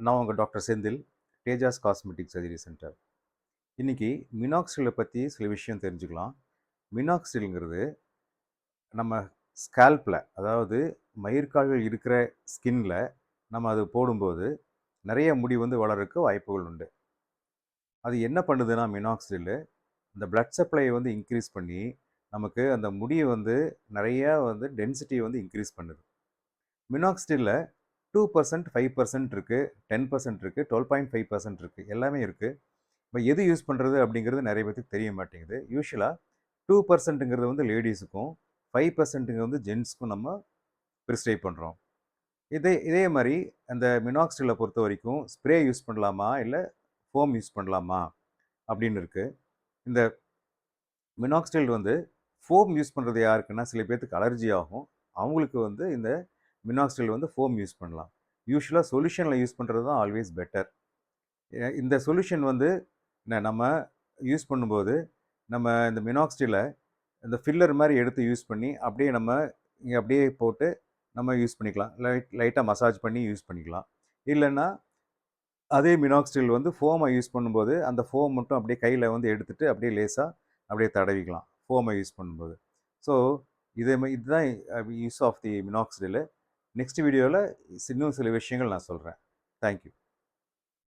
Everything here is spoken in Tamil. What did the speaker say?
நான் உங்கள் doctor Senthil, Tejas cosmetic surgery centre. இன்றைக்கி மினாக்சிலை பற்றி சில விஷயம் தெரிஞ்சுக்கலாம். மினாக்சில்ங்கிறது நம்ம ஸ்கேல்பில், அதாவது மயிர்கால்கள் இருக்கிற ஸ்கின்ல நம்ம அது போடும்போது நிறைய முடி வந்து வளர்கிறதுக்கு வாய்ப்புகள் உண்டு. அது என்ன பண்ணுதுன்னா மினாக்சில் இந்த பிளட் சப்ளையை வந்து இன்க்ரீஸ் பண்ணி நமக்கு அந்த முடியை வந்து நிறையா வந்து டென்சிட்டி வந்து இன்க்ரீஸ் பண்ணுது. மினாக்சிலில் 2%, 5% இருக்குது, 10% இருக்குது, 12.5% இருக்குது, எல்லாமே இருக்குது. இப்போ எது யூஸ் பண்ணுறது அப்படிங்கிறது நிறைய பேருக்கு தெரிய மாட்டேங்குது. யூஸ்வலாக 2%ங்கிறது வந்து லேடிஸுக்கும், 5%ங்கிறது வந்து ஜென்ஸுக்கும் நம்ம ப்ரிஸ்கிரைப் பண்ணுறோம். இதே மாதிரி அந்த மினாக்சிலை பொறுத்த வரைக்கும் ஸ்ப்ரே யூஸ் பண்ணலாமா இல்லை ஃபோம் யூஸ் பண்ணலாமா அப்படின்னு இருக்குது. இந்த மினாக்சில் வந்து ஃபோம் யூஸ் பண்ணுறது யாருக்குன்னா சில பேர்த்துக்கு அலர்ஜி ஆகும். அவங்களுக்கு வந்து இந்த மினாக்சில் வந்து ஃபோம் யூஸ் பண்ணலாம். யூஸ்வலாக சொல்யூஷனில் யூஸ் பண்ணுறது தான் ஆல்வேஸ் பெட்டர். இந்த சொல்யூஷன் வந்து நம்ம யூஸ் பண்ணும்போது நம்ம இந்த மினாக்சிலை இந்த ஃபில்லர் மாதிரி எடுத்து யூஸ் பண்ணி அப்படியே நம்ம இங்கே அப்படியே போட்டு நம்ம யூஸ் பண்ணிக்கலாம். லைட்டாக மசாஜ் பண்ணி யூஸ் பண்ணிக்கலாம். இல்லைன்னா அதே மினாக்சில் வந்து ஃபோமை யூஸ் பண்ணும்போது அந்த ஃபோம் மட்டும் அப்படியே கையில் வந்து எடுத்துகிட்டு அப்படியே லேசாக அப்படியே தடவிக்கலாம் ஃபோமை யூஸ் பண்ணும்போது. ஸோ இதுதான் யூஸ் ஆஃப் தி மினாக்சில். நெக்ஸ்ட் வீடியோவில் இன்னும் சில விஷயங்கள் நான் சொல்கிறேன். தேங்க்யூ.